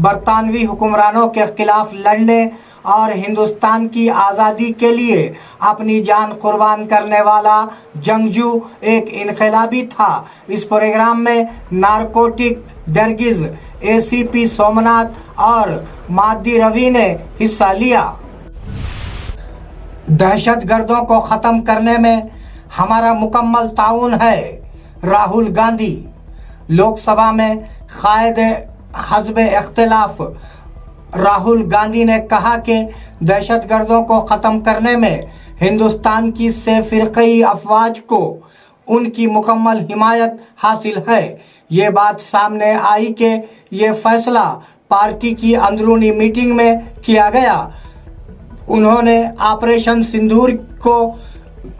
برطانوی حکمرانوں کے خلاف لڑنے اور ہندوستان کی آزادی کے لیے اپنی جان قربان کرنے والا جنگجو ایک انقلابی تھا۔ اس پروگرام میں نارکوٹک درگز اے سی پی سومناتھ اور مادی روی نے حصہ لیا۔ دہشت گردوں کو ختم کرنے میں ہمارا مکمل تعاون ہے: راہل گاندھی۔ لوک سبھا میں قائد حزب اختلاف راہل گاندھی نے کہا کہ دہشت گردوں کو ختم کرنے میں ہندوستان کی 6 فرقی افواج کو ان کی مکمل حمایت حاصل ہے۔ یہ بات سامنے آئی کہ یہ فیصلہ پارٹی کی اندرونی میٹنگ میں کیا گیا۔ انہوں نے آپریشن سندور کو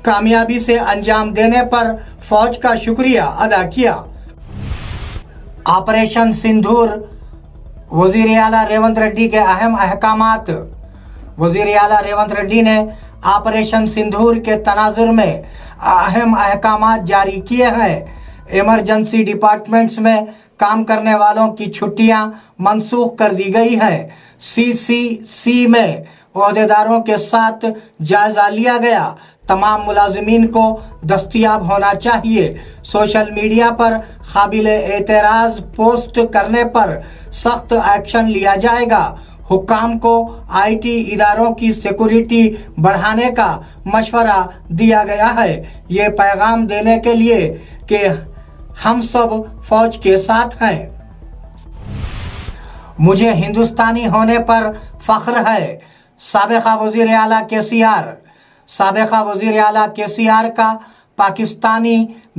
کامیابی سے انجام دینے پر فوج کا شکریہ ادا کیا۔ آپریشن سندور وزیر اعلیٰ ریونت ریڈی کے اہم احکامات۔ وزیر اعلیٰ ریونت ریڈی نے آپریشن سندور کے تناظر میں اہم احکامات جاری کیے ہیں۔ ایمرجنسی ڈپارٹمنٹس میں کام کرنے والوں کی چھٹیاں منسوخ کر دی گئی ہیں۔ CCC میں عہدیداروں کے ساتھ جائزہ لیا گیا۔ تمام ملازمین کو دستیاب ہونا چاہیے۔ سوشل میڈیا پر قابل اعتراض پوسٹ کرنے پر سخت ایکشن لیا جائے گا۔ حکام کو IT اداروں کی سیکورٹی بڑھانے کا مشورہ دیا گیا ہے، یہ پیغام دینے کے لیے کہ ہم سب فوج کے ساتھ ہیں۔ مجھے ہندوستانی ہونے پر فخر ہے: سابقہ وزیر اعلیٰ KCR۔ سابقہ وزیر اعلیٰ KCR کا پاکستانی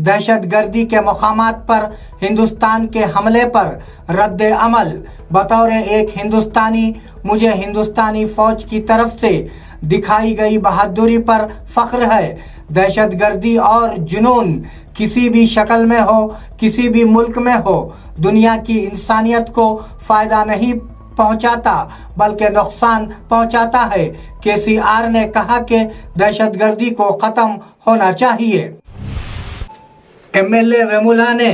دہشت گردی کے مقامات پر ہندوستان کے حملے پر رد عمل: بطور ایک ہندوستانی مجھے ہندوستانی فوج کی طرف سے دکھائی گئی بہادری پر فخر ہے۔ دہشت گردی اور جنون کسی بھی شکل میں ہو، کسی بھی ملک میں ہو، دنیا کی انسانیت کو فائدہ نہیں پہنچاتا بلکہ نقصان پہنچاتا ہے۔ KCR نے کہا کہ دہشت گردی کو ختم ہونا چاہیے۔ MLA ویمولا نے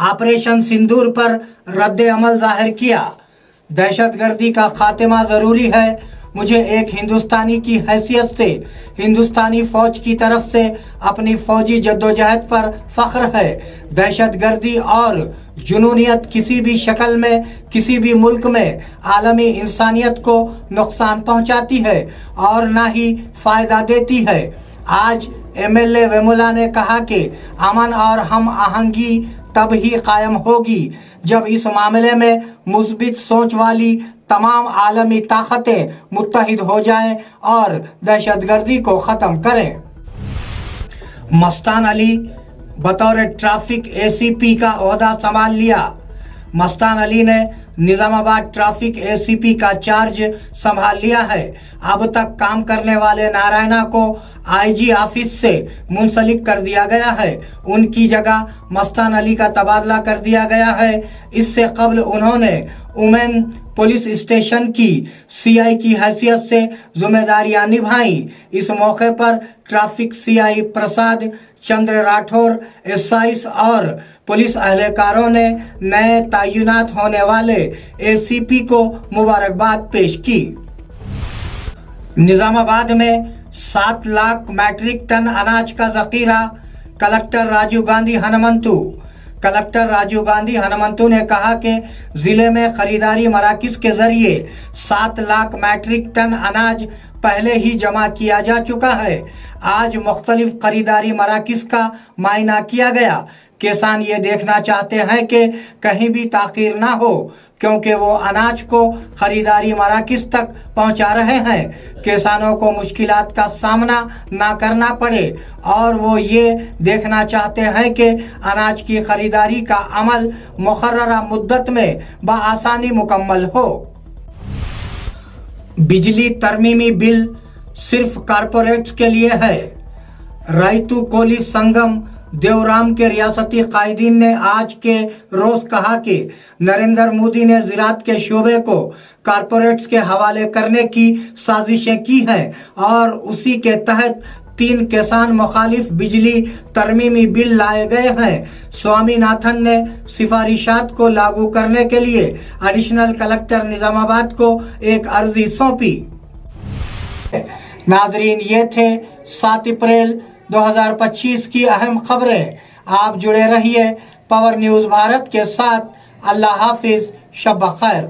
آپریشن سندور پر رد عمل ظاہر کیا: دہشت گردی کا خاتمہ ضروری ہے۔ مجھے ایک ہندوستانی کی حیثیت سے ہندوستانی فوج کی طرف سے اپنی فوجی جدوجہد پر فخر ہے۔ دہشت گردی اور جنونیت کسی بھی شکل میں، کسی بھی ملک میں عالمی انسانیت کو نقصان پہنچاتی ہے اور نہ ہی فائدہ دیتی ہے۔ آج MLA ویمولا نے کہا کہ امن اور ہم آہنگی تب ہی قائم ہوگی جب اس معاملے میں مثبت سوچ والی تمام عالمی طاقتیں متحد ہو جائیں اور دہشت گردی کو ختم کریں۔ مستان علی بطور ٹریفک ACP کا عہدہ سنبھال لیا۔ مستان علی نے نظام آباد ٹریفک ACP کا چارج سنبھال لیا ہے۔ اب تک کام کرنے والے نارائنا کو IG آفس سے منسلک کر دیا گیا ہے۔ ان کی جگہ مستان علی کا تبادلہ کر دیا گیا ہے۔ اس سے قبل انہوں نے اومین پولیس اسٹیشن کی CI کی حیثیت سے ذمہ داریاں نبھائیں۔ اس موقع پر traffic CI Prasad Chandar Rathore, SIs اور پولیس اہلکاروں نے نئے تعینات ہونے والے ACP کو مبارکباد پیش کی۔ نظام آباد میں 7 لاکھ میٹرک ٹن اناج کا ذخیرہ: کلکٹر راجیو گاندھی ہنمنتو۔ کلکٹر راجیو گاندھی ہنمنتو نے کہا کہ ضلع میں خریداری مراکز کے ذریعے 7 لاکھ میٹرک ٹن اناج پہلے ہی جمع کیا جا چکا ہے۔ آج مختلف خریداری مراکز کا معائنہ کیا گیا۔ کسان یہ دیکھنا چاہتے ہیں کہ کہیں بھی تاخیر نہ ہو کیونکہ وہ اناج کو خریداری مراکز تک پہنچا رہے ہیں۔ کسانوں کو مشکلات کا سامنا نہ کرنا پڑے اور وہ یہ دیکھنا چاہتے ہیں کہ اناج کی خریداری کا عمل مقررہ مدت میں بآسانی مکمل ہو۔ بجلی ترمیمی بل صرف کارپوریٹس کے لیے ہے: رائتو کولی سنگم دیورام کے ریاستی قائدین نے آج کے روز کہا کہ نریندر مودی نے زراعت کے شعبے کو کارپوریٹس کے حوالے کرنے کی سازشیں کی ہیں اور اسی کے تحت 3 کسان مخالف بجلی ترمیمی بل لائے گئے ہیں۔ سوامی ناتھن نے سفارشات کو لاگو کرنے کے لیے ایڈیشنل کلکٹر نظام آباد کو ایک عرضی سونپی۔ ناظرین، یہ تھے 7 اپریل 2025 کی اہم خبریں۔ آپ جڑے رہیے پاور نیوز بھارت کے ساتھ۔ اللہ حافظ، شب بخیر۔